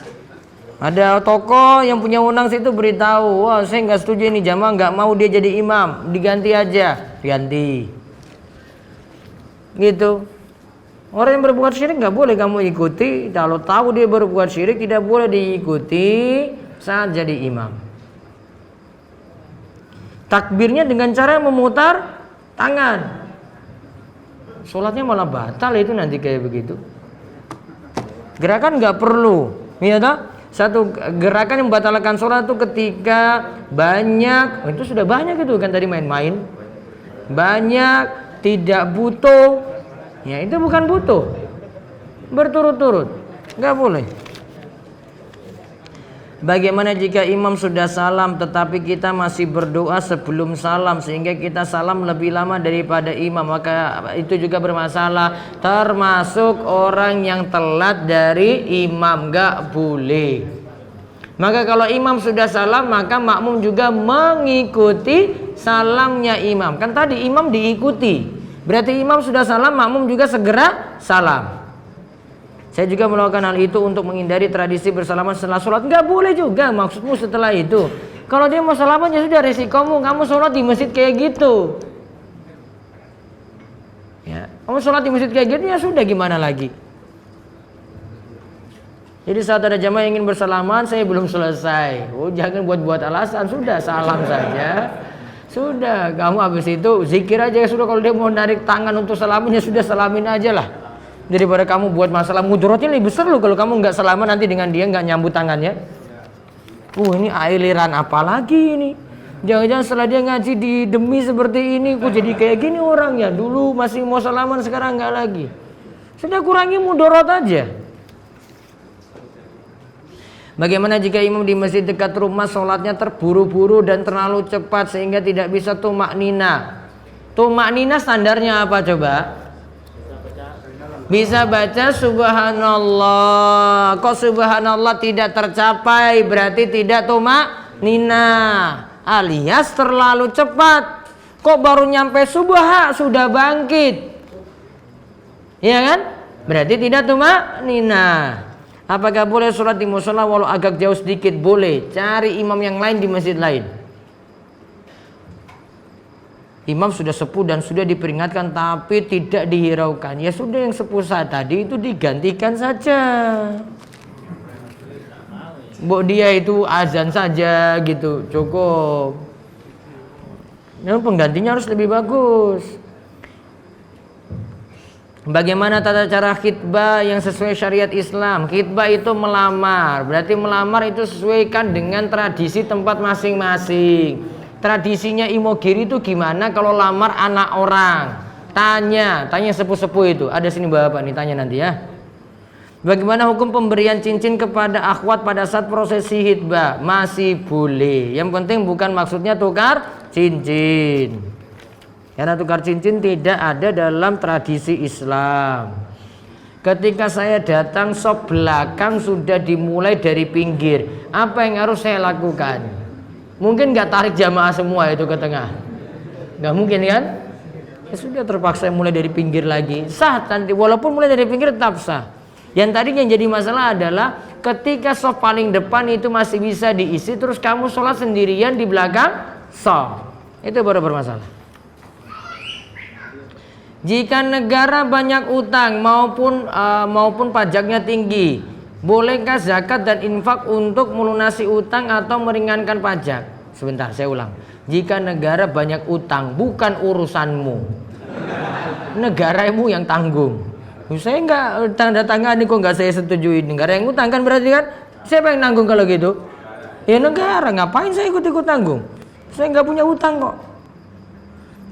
Ada tokoh yang punya wewenang situ beritahu, wah saya nggak setuju ini jamaah nggak mau dia jadi imam, diganti aja, ganti. Gitu. Orang yang berbuat syirik nggak boleh kamu ikuti. Kalau tahu dia berbuat syirik tidak boleh diikuti saat jadi imam. Takbirnya dengan cara memutar tangan, sholatnya malah batal itu nanti kayak begitu. Gerakan nggak perlu, ya toh? Satu gerakan yang membatalkan sholat itu ketika banyak, itu sudah banyak itu kan tadi main-main, banyak tidak butuh, ya itu bukan butuh, berturut-turut, nggak boleh. Bagaimana jika imam sudah salam tetapi kita masih berdoa sebelum salam sehingga kita salam lebih lama daripada imam, maka itu juga bermasalah, termasuk orang yang telat dari imam, gak boleh. Maka kalau imam sudah salam maka makmum juga mengikuti salamnya imam. Kan tadi imam diikuti, berarti imam sudah salam, makmum juga segera salam. Saya juga melakukan hal itu untuk menghindari tradisi bersalaman setelah sholat. Nggak boleh juga maksudmu setelah itu. Kalau dia mau salaman ya sudah resikomu. Kamu sholat di masjid kayak gitu. Ya, kamu sholat di masjid kayak gitu ya sudah, gimana lagi. Jadi saat ada jamaah yang ingin bersalaman, saya belum selesai. Oh jangan buat-buat alasan, sudah salam saja. Sudah, kamu habis itu zikir aja sudah. Kalau dia mau narik tangan untuk salamin ya sudah salamin aja lah. Daripada kamu buat masalah, mudaratnya lebih besar loh kalau kamu nggak selamat nanti dengan dia nggak nyambut tangannya. Ini aliran apa lagi ini? Jangan-jangan setelah dia ngaji di demi seperti ini, kok jadi kayak gini orangnya? Dulu masih mau salaman, sekarang nggak lagi. Sudah kurangi mudarat aja. Bagaimana jika imam di masjid dekat rumah sholatnya terburu-buru dan terlalu cepat sehingga tidak bisa tumak nina? Tumak nina standarnya apa coba? Bisa baca subhanallah. Kok subhanallah tidak tercapai? Berarti tidak tumak nina, alias terlalu cepat. Kok baru nyampe subha sudah bangkit? Ya kan? Berarti tidak tumak nina. Apakah boleh sholat di musola walau agak jauh sedikit? Boleh. Cari imam yang lain di masjid lain. Imam sudah sepuh dan sudah diperingatkan tapi tidak dihiraukan. Ya sudah, yang sepuh saat tadi itu digantikan saja. Dia itu azan saja gitu, cukup. Namun penggantinya harus lebih bagus. Bagaimana tata cara khitbah yang sesuai syariat Islam? Khitbah itu melamar, berarti melamar itu sesuaikan dengan tradisi tempat masing-masing. Tradisinya Imogiri itu gimana kalau lamar anak orang? Tanya sepuh-sepuh itu. Ada sini bapak nih, tanya nanti ya. Bagaimana hukum pemberian cincin kepada akhwat pada saat prosesi khitbah? Masih boleh. Yang penting bukan maksudnya tukar cincin. Karena tukar cincin tidak ada dalam tradisi Islam. Ketika saya datang, sop belakang sudah dimulai dari pinggir. Apa yang harus saya lakukan? Mungkin nggak tarik jamaah semua itu ke tengah. Nggak mungkin kan? Ya sudah, terpaksa mulai dari pinggir lagi. Sah nanti, walaupun mulai dari pinggir tetap sah. Yang tadi yang jadi masalah adalah ketika sop paling depan itu masih bisa diisi, terus kamu sholat sendirian di belakang sop. Itu baru bermasalah. Jika negara banyak utang maupun pajaknya tinggi, bolehkah zakat dan infak untuk melunasi utang atau meringankan pajak? Sebentar, saya ulang. Jika negara banyak utang, bukan urusanmu, negaramu yang tanggung. Saya nggak tanda tangan nih, kok nggak saya setujui. Negara yang utang kan berarti kan siapa yang nanggung kalau gitu? Ya negara. Ngapain saya ikut-ikut tanggung? Saya nggak punya utang kok.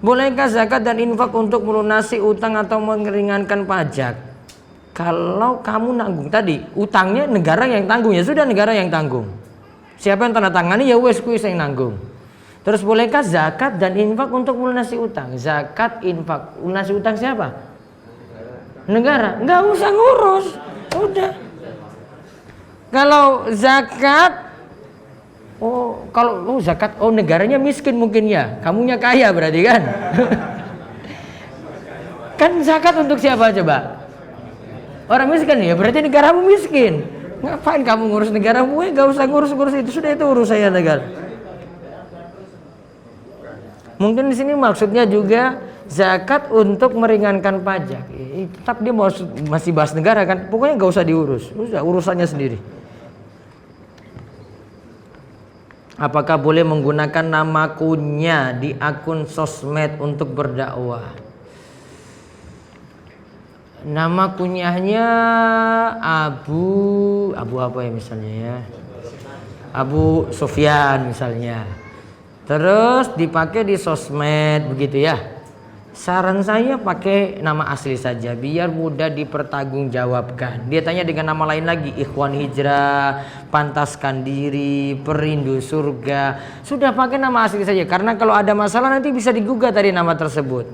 Bolehkah zakat dan infak untuk melunasi utang atau meringankan pajak? Kalau kamu nanggung tadi, utangnya negara yang tanggung, ya sudah negara yang tanggung. Siapa yang tanda tangani ya wes kuis yang nanggung. Terus bolehkah zakat dan infak untuk melunasi utang? Zakat, infak, melunasi utang siapa? Negara. Nggak usah ngurus, udah. Kalau zakat, kalau zakat, negaranya miskin mungkin ya, kamunya kaya berarti kan? Kan zakat untuk siapa coba? Orang miskin ya, berarti negaramu miskin. Ngapain kamu ngurus negaramu? Gak usah ngurus itu, sudah itu urus saya negara. Mungkin di sini maksudnya juga zakat untuk meringankan pajak. Tetap dia masih bahas negara kan? Pokoknya gak usah diurus, urusannya sendiri. Apakah boleh menggunakan nama kunyah di akun sosmed untuk berdakwah? Nama kunyahnya Abu apa ya misalnya ya? Abu Sufyan misalnya. Terus dipakai di sosmed begitu ya. Saran saya pakai nama asli saja biar mudah dipertanggungjawabkan. Dia tanya dengan nama lain lagi, Ikhwan Hijrah, Pantaskan Diri, Perindu Surga. Sudah pakai nama asli saja karena kalau ada masalah nanti bisa digugat dari nama tersebut.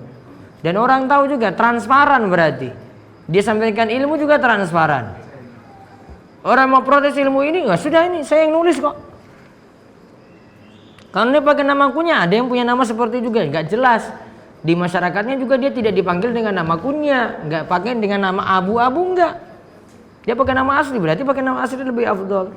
Dan orang tahu juga transparan berarti. Dia sampaikan ilmu juga transparan. Orang mau protes ilmu ini, nggak sudah ini saya yang nulis kok. Kalau dia pakai nama kunyah, ada yang punya nama seperti juga, nggak jelas. Di masyarakatnya juga dia tidak dipanggil dengan nama kunyah, nggak pakai dengan nama abu-abu, enggak. Dia pakai nama asli, berarti pakai nama asli lebih afdol.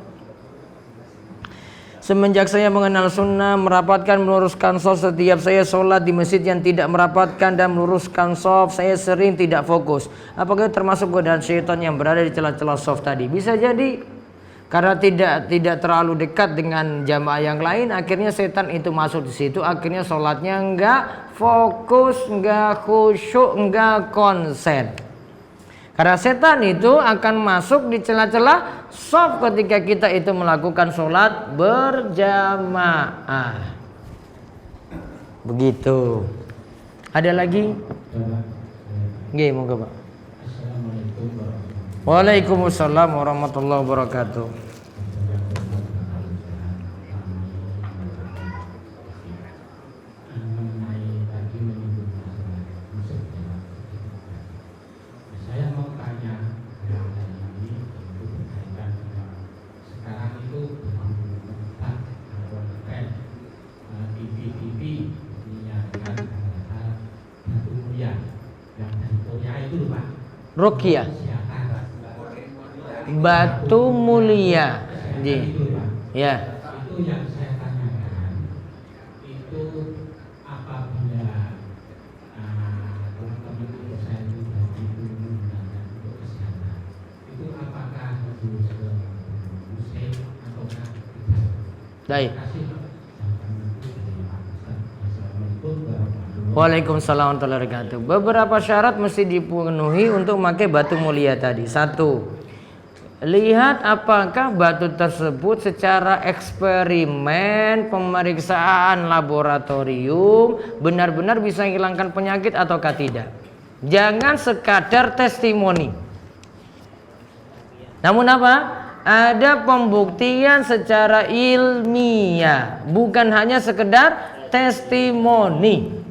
Semenjak saya mengenal sunnah, merapatkan meluruskan shaf setiap saya sholat di masjid yang tidak merapatkan dan meluruskan shaf, saya sering tidak fokus. Apakah termasuk godaan syaitan yang berada di celah-celah shaf tadi? Bisa jadi. Karena tidak terlalu dekat dengan jamaah yang lain, akhirnya setan itu masuk di situ, akhirnya sholatnya enggak fokus, enggak khusyuk, enggak konsen. Karena setan itu akan masuk di celah-celah shaf ketika kita itu melakukan sholat berjamaah. Begitu. Ada lagi? Nggih, monggo Pak. Waalaikumsalam warahmatullahi wabarakatuh. Saya mau tanya ini berkaitan dengan sekarang itu TV menyiarkan Batu Mulia yang dari Korea itu loh Pak. Ruqyah. Batu Mulia, ya. Itu yang saya tanyakan, itu apabila teman-teman itu saya itu menggunakan untuk kesehatan, itu apakah harus ke muslim atau tidak? Baik. Terima kasih. Assalamualaikum warahmatullahi Waalaikumsalam warahmatullahi wabarakatuh. Beberapa syarat mesti dipenuhi untuk memakai batu mulia tadi. 1. Lihat apakah batu tersebut secara eksperimen, pemeriksaan laboratorium benar-benar bisa menghilangkan penyakit ataukah tidak. Jangan sekadar testimoni. Namun apa? Ada pembuktian secara ilmiah, bukan hanya sekedar testimoni.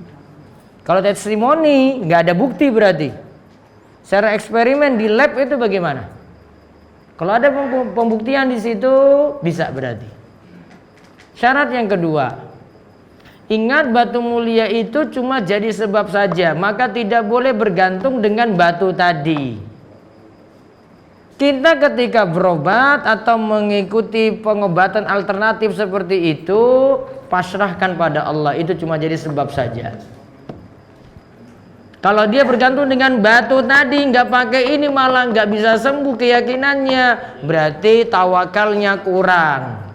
Kalau testimoni nggak ada bukti berarti. Secara eksperimen di lab itu bagaimana? Kalau ada pembuktian di situ bisa berarti. Syarat yang kedua, ingat batu mulia itu cuma jadi sebab saja, maka tidak boleh bergantung dengan batu tadi. Kita ketika berobat atau mengikuti pengobatan alternatif seperti itu, pasrahkan pada Allah, itu cuma jadi sebab saja. Kalau dia bergantung dengan batu tadi, nggak pakai ini malah nggak bisa sembuh keyakinannya, berarti tawakalnya kurang.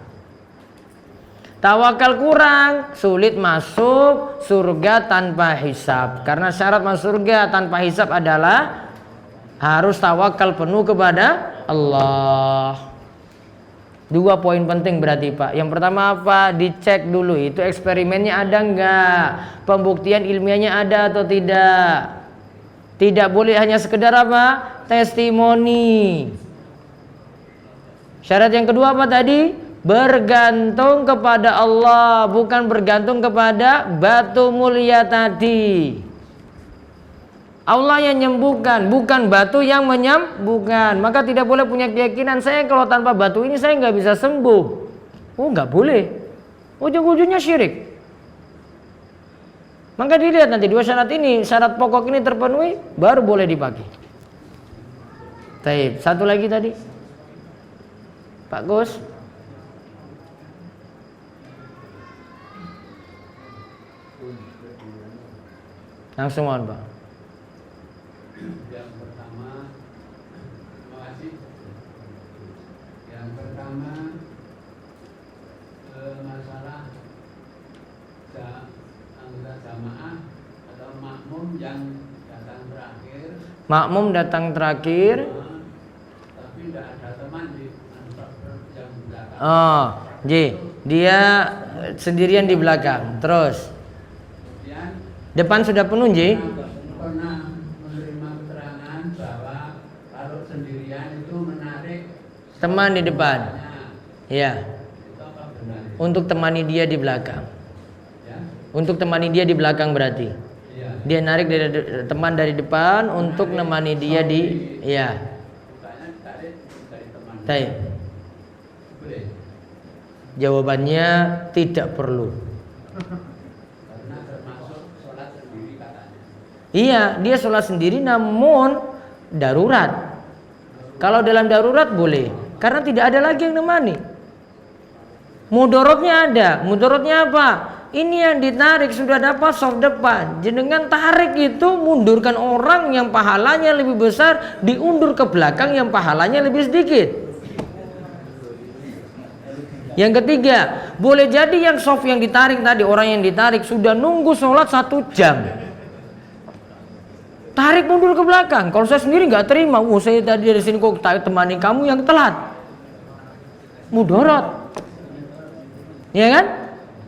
Tawakal kurang, sulit masuk surga tanpa hisab. Karena syarat masuk surga tanpa hisab adalah harus tawakal penuh kepada Allah. 2 poin penting berarti Pak. Yang pertama apa? Dicek dulu itu eksperimennya ada enggak, pembuktian ilmiahnya ada atau tidak. Tidak boleh hanya sekedar apa? Testimoni. Syarat yang kedua apa tadi? Bergantung kepada Allah, bukan bergantung kepada batu mulia tadi. Allah yang menyembuhkan, bukan batu yang menyembuhkan. Maka tidak boleh punya keyakinan saya kalau tanpa batu ini saya nggak bisa sembuh. Oh, nggak boleh. Ujung-ujungnya syirik. Maka dilihat nanti 2 syarat ini, syarat pokok ini terpenuhi, baru boleh dipakai. Taib. 1 lagi tadi, Pak Gus. Langsung mohon Pak. Yang pertama, terima kasih. Yang pertama, masalah anggota jamaah atau makmum yang datang terakhir. Makmum datang terakhir. Tapi tidak ada teman di yang belakang. Oh, dia sendirian di belakang. Terus, Kemudian depan sudah penuh, pernah menerima keterangan bahwa kalau sendirian itu menarik teman di depan. Ya, Itu apa benar? untuk temani dia di belakang. Ya? Untuk temani dia di belakang berarti. Iya. Dia narik teman dari depan untuk nemani dia di, ya. Bukannya ditarik dari teman. Taib. Boleh. Jawabannya tidak perlu. Karena termasuk sholat sendiri katanya. Iya, dia sholat sendiri namun darurat. Kalau dalam darurat boleh, karena tidak ada lagi yang nemani. Mudorotnya ada. Mudorotnya apa? Ini yang ditarik sudah dapat soft depan. Jenengan tarik itu mundurkan orang yang pahalanya lebih besar, diundur ke belakang yang pahalanya lebih sedikit. Yang ketiga, boleh jadi yang soft yang ditarik tadi, orang yang ditarik sudah nunggu sholat 1 jam. Tarik mundur ke belakang. Kalau saya sendiri nggak terima, saya tadi dari sini kok temani kamu yang telat. Mudorot. Ya kan?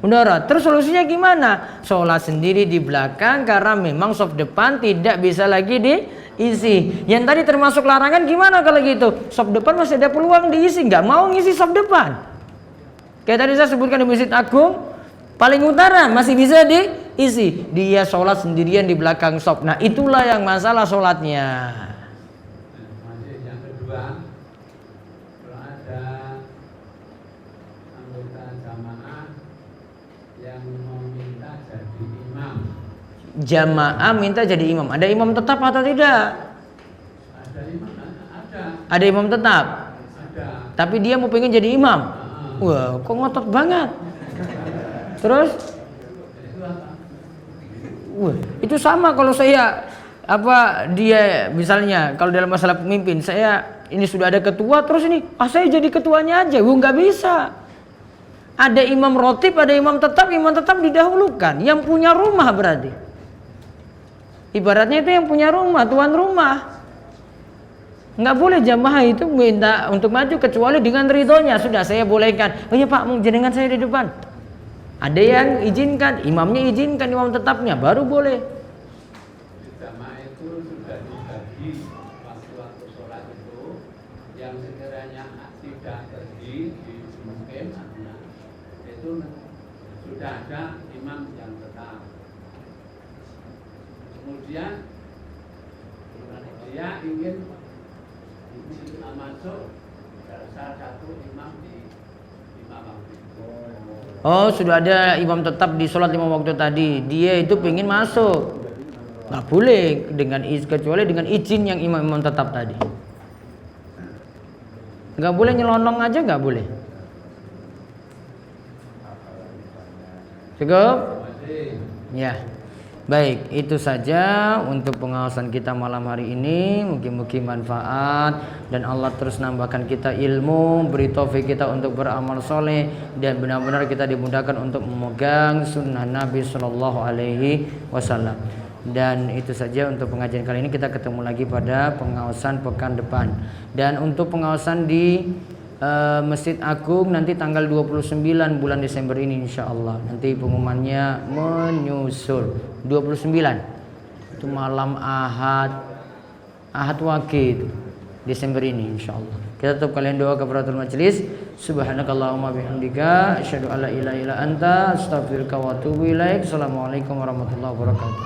Mudarat. Terus solusinya gimana? Sholat sendiri di belakang karena memang soft depan tidak bisa lagi diisi. Yang tadi termasuk larangan gimana kalau gitu? Soft depan masih ada peluang diisi, nggak mau ngisi soft depan. Kayak tadi saya sebutkan di Masjid Agung, paling utara masih bisa diisi. Dia sholat sendirian di belakang soft. Nah itulah yang masalah sholatnya. Masih yang kedua, kalau ada anggota jamaah yang meminta jadi imam. Jamaah minta jadi imam. Ada imam tetap atau tidak? Ada imam? Ada. Ada imam tetap. Ada. Tapi dia mau pengen jadi imam. Wah, kok ngotot banget. Terus? Itu apa? Wah, itu sama kalau saya dia misalnya kalau dalam masalah pemimpin saya ini sudah ada ketua terus ini saya jadi ketuanya aja. Wah, nggak bisa. Ada imam rotib, ada imam tetap didahulukan. Yang punya rumah berarti. Ibaratnya itu yang punya rumah, tuan rumah. Nggak boleh jamaah itu minta untuk maju kecuali dengan ridhonya. Sudah saya bolehkan. Oh ya Pak, mau jenengan saya di depan. Ada yang izinkan, imamnya izinkan, imam tetapnya baru boleh. Jamaah itu sudah dibagi waktu-waktu sholat itu yang sekiranya tidak berdiri di mungkin itu sudah ada imam yang tetap. Kemudian dia ingin masuk salah satu imam di lima waktu. Oh, sudah ada imam tetap di sholat 5 waktu tadi. Dia itu pengen masuk. Nggak boleh kecuali dengan izin yang imam tetap tadi. Nggak boleh nyelonong aja, nggak boleh. Cukup? Ya. Baik, itu saja untuk pengawasan kita malam hari ini. Mungkin manfaat dan Allah terus nambahkan kita ilmu, beri taufik kita untuk beramal soleh dan benar-benar kita dimudahkan untuk memegang sunnah Nabi Sallallahu Alaihi Wasallam. Dan itu saja untuk pengajian kali ini. Kita ketemu lagi pada pengawasan pekan depan. Dan untuk pengawasan di Masjid Agung nanti tanggal 29 bulan Desember ini insyaallah. Nanti pengumumannya menyusul 29. Itu malam Ahad Wage itu Desember ini insyaallah. Kita tutup kalian doa kafaratul majelis. Subhanakallahumma bihamdika asyhadu alla ilaha illa anta astaghfiruka wa atubu ilaik. Assalamualaikum warahmatullahi wabarakatuh.